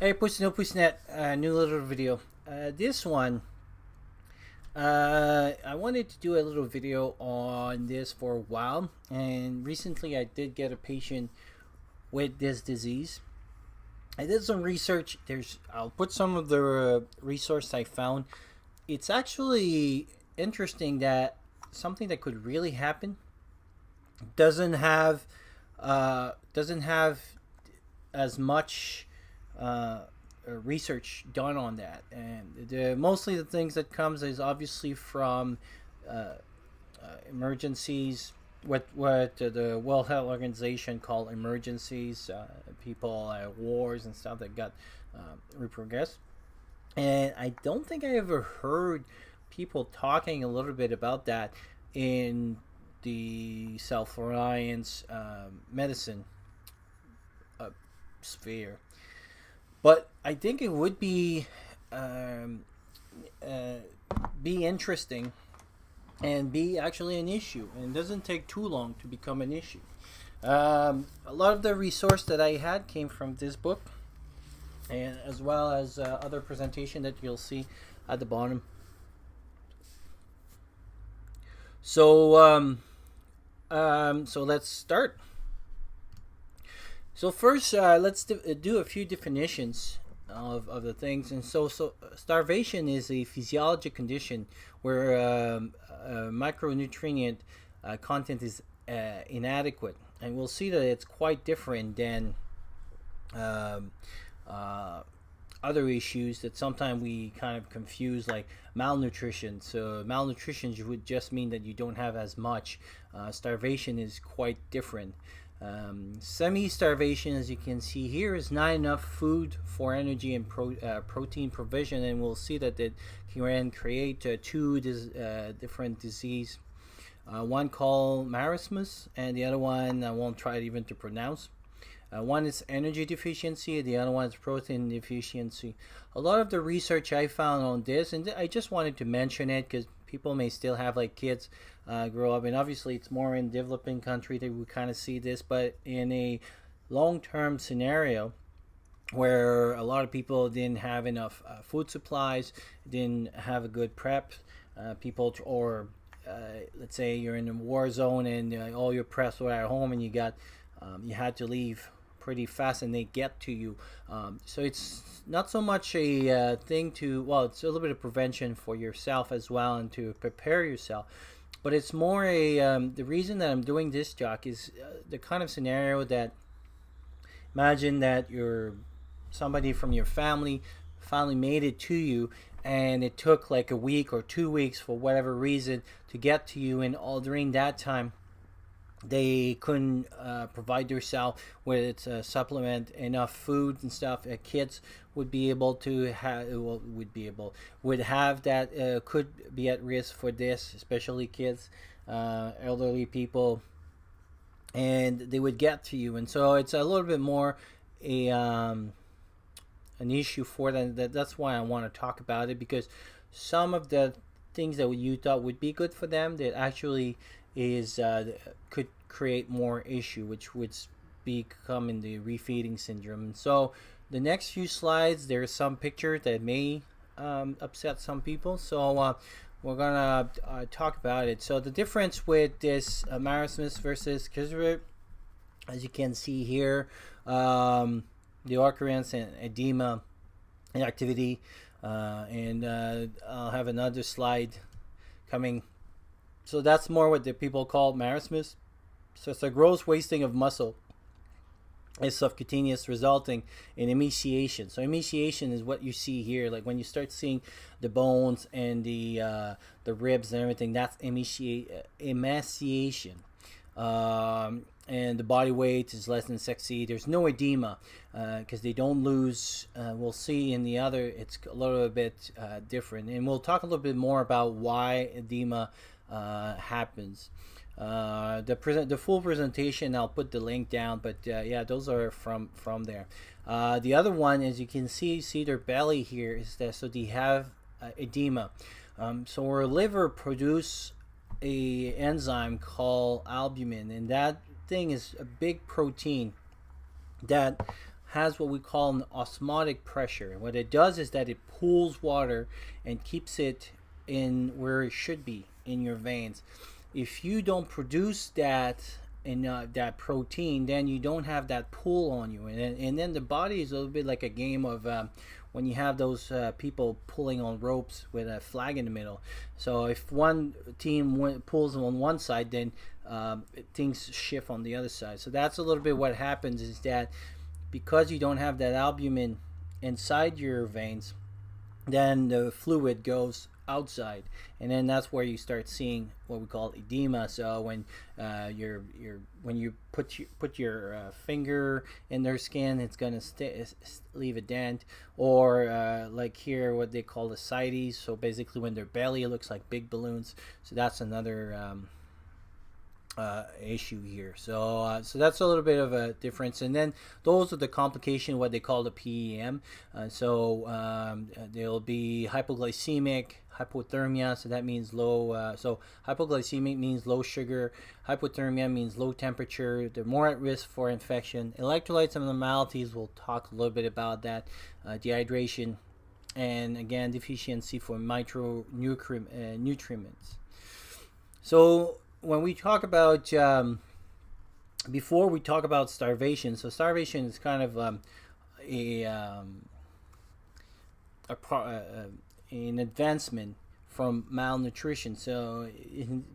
Hey, Pussy No Pussy new little video. This one, I wanted to do a little video on this for a while, and recently I did get a patient with this disease. I did some research. I'll put some of the resource I found. It's actually interesting that something that could really happen doesn't have doesn't have as much research done on that, and mostly the things that comes is obviously from uh, emergencies. What the World Health Organization call emergencies, people wars and stuff that got reprogressed. And I don't think I ever heard people talking a little bit about that in the self-reliance medicine uh, sphere. But I think it would um, uh, be interesting and be actually an issue. And it doesn't take too long to become an issue. A lot of the resource that I had came from this book, and as well as other presentation that you'll see at the bottom. So let's start. So first, let's do a few definitions of the things. And so starvation is a physiologic condition where micronutrient content is inadequate, and we'll see that it's quite different than um, uh, other issues that sometimes we kind of confuse, like malnutrition. So malnutrition would just mean that you don't have as much. Starvation is quite different. Semi-starvation, as you can see here, is not enough food for energy and protein provision, and we'll see that it can create two different disease. One called marasmus, and the other one I won't try even to pronounce. One is energy deficiency, the other one is protein deficiency. A lot of the research I found on this, and I just wanted to mention it because people may still have like kids grow up, and obviously it's more in developing country that we kind of see this, but in a long-term scenario where a lot of people didn't have enough food supplies, didn't have a good prep, or let's say you're in a war zone and all your preps were at home and you had to leave pretty fast and they get to you. So it's not so much a thing to, well, it's a little bit of prevention for yourself as well and to prepare yourself. But it's more the reason that I'm doing this talk is the kind of scenario that, imagine that you're somebody from your family finally made it to you, and it took like a week or 2 weeks for whatever reason to get to you, and all during that time they couldn't provide themselves with supplement enough food and stuff. Kids would be able to have, well, would have that, could be at risk for this, especially kids, elderly people, and they would get to you. And so it's a little bit more a an issue for them. That's why I want to talk about it, because some of the things that you thought would be good for them that actually is could create more issue, which would become in the refeeding syndrome. And so the next few slides, there's some picture that may upset some people. So we're gonna talk about it. So the difference with this marasmus versus Kisrit, as you can see here, the occurrence and edema and activity, and I'll have another slide coming. So that's more what the people call marasmus. So it's a gross wasting of muscle is subcutaneous, resulting in emaciation. So emaciation is what you see here, like when you start seeing the bones and the ribs and everything. That's emaciation. And the body weight is less than 60. There's no edema because they don't lose. We'll see in the other, it's a little bit different, and we'll talk a little bit more about why edema happens. The full presentation, I'll put the link down, but yeah, those are from there. The other one, as you can see their belly here, is that so they have edema. So our liver produce a enzyme called albumin, and that thing is a big protein that has what we call an osmotic pressure. And what it does is that it pulls water and keeps it in where it should be in your veins. If you don't produce that in that protein, then you don't have that pull on you, and then the body is a little bit like a game of when you have those people pulling on ropes with a flag in the middle. So if one team pulls on one side, then things shift on the other side. So that's a little bit what happens, is that because you don't have that albumin inside your veins, then the fluid goes outside, and then that's where you start seeing what we call edema. So when when you put your finger in their skin, it's gonna leave a dent, or like here what they call ascites. So basically when their belly looks like big balloons. So that's another issue here. So that's a little bit of a difference. And then those are the complication, what they call the PEM. There'll be hypoglycemic, hypothermia, so that means low. So hypoglycemic means low sugar, hypothermia means low temperature. They're more at risk for infection. Electrolytes abnormalities, we'll talk a little bit about that. Dehydration, and again deficiency for micronutrients. So when we talk about before we talk about starvation, so starvation is kind of an advancement from malnutrition. So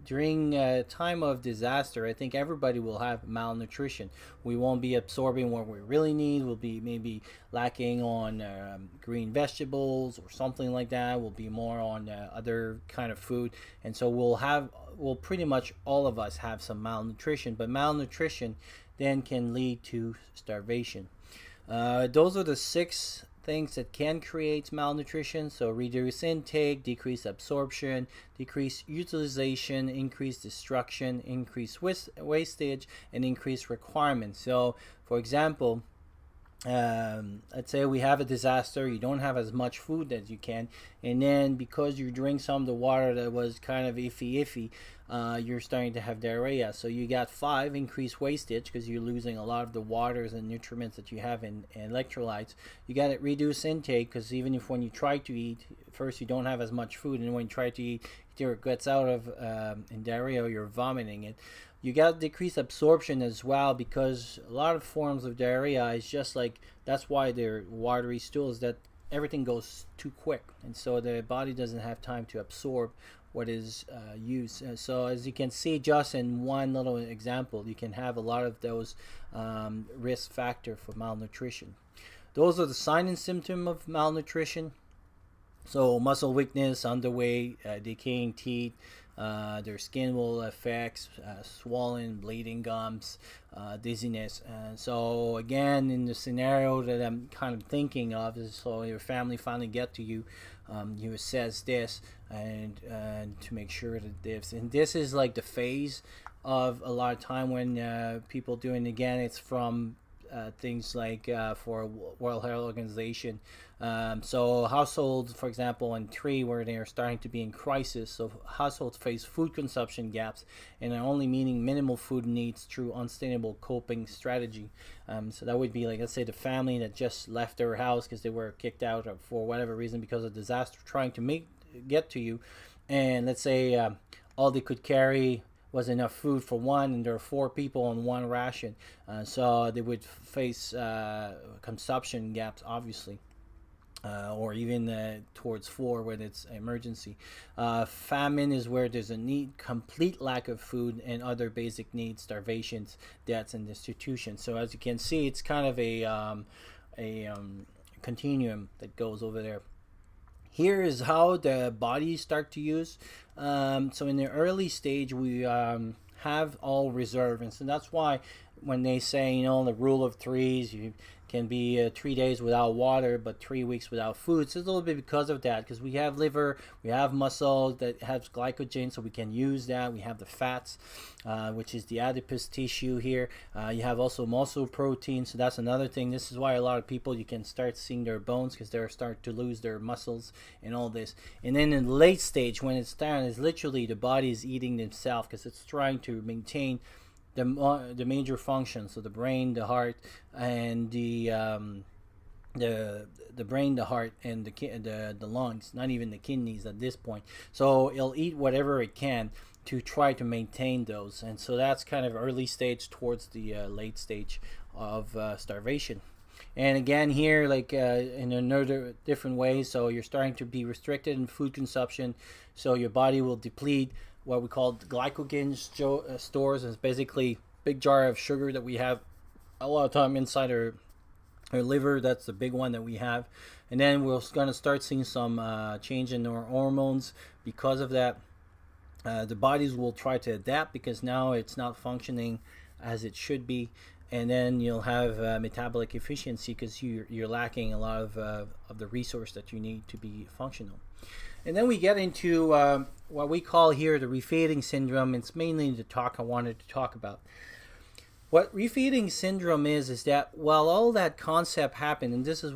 during a time of disaster, I think everybody will have malnutrition. We won't be absorbing what we really need. We'll be maybe lacking on green vegetables or something like that. We'll be more on other kind of food, and so we'll pretty much all of us have some malnutrition. But malnutrition then can lead to starvation. Those are the 6 things that can create malnutrition. So reduce intake, decrease absorption, decrease utilization, increase destruction, increase wastage, and increase requirements. So for example, let's say we have a disaster, you don't have as much food as you can, and then because you drink some of the water that was kind of iffy, you're starting to have diarrhea. So you got 5, increased wastage, because you're losing a lot of the waters and nutrients that you have in electrolytes. You got to reduce intake, because even if when you try to eat, first you don't have as much food, and when you try to eat, it gets out of in diarrhea, or you're vomiting it. You got decreased absorption as well, because a lot of forms of diarrhea is just like, that's why they're watery stools, that everything goes too quick, and so the body doesn't have time to absorb what is used. So as you can see, just in one little example, you can have a lot of those risk factor for malnutrition. Those are the sign and symptom of malnutrition. So muscle weakness, underweight, decaying teeth, their skin will affect, swollen, bleeding gums, dizziness. And so again, in the scenario that I'm kind of thinking of, is so your family finally get to you, you assess this and to make sure that this is like the phase of a lot of time when people do, and again, it's from things like for World Health Organization. So households, for example, in 3 where they are starting to be in crisis, so households face food consumption gaps and are only meeting minimal food needs through unsustainable coping strategy. So that would be like, let's say, the family that just left their house because they were kicked out or for whatever reason because of disaster, trying to get to you, and let's say all they could carry was enough food for one, and there are 4 people on one ration, so they would face consumption gaps, obviously, or even towards 4 when it's emergency. Famine is where there's a complete lack of food and other basic needs, starvations, deaths, and destitution. So as you can see, it's kind of a continuum that goes over there. Here is how the bodies start to use. So in the early stage, we have all reserve, and so that's why when they say, the rule of 3s, you can be 3 days without water, but 3 weeks without food. So it's a little bit because of that, because we have liver, we have muscle that has glycogen, so we can use that. We have the fats, which is the adipose tissue here. You have also muscle protein, so that's another thing. This is why a lot of people, you can start seeing their bones because they're starting to lose their muscles and all this. And then in the late stage, when it's down, is literally the body is eating itself because it's trying to maintain the major functions, so the brain, the heart, and the brain, the heart, and the lungs, not even the kidneys at this point. So it'll eat whatever it can to try to maintain those, and so that's kind of early stage towards the late stage of starvation. And again here, like in another different way, so you're starting to be restricted in food consumption, so your body will deplete what we call glycogen stores. It's basically big jar of sugar that we have a lot of time inside our liver. That's the big one that we have. And then we're going to start seeing some change in our hormones because of that. The bodies will try to adapt because now it's not functioning as it should be. And then you'll have metabolic efficiency because you're lacking a lot of the resource that you need to be functional. And then we get into what we call here the refeeding syndrome. It's mainly the talk I wanted to talk about. What refeeding syndrome is that while all that concept happened, and this is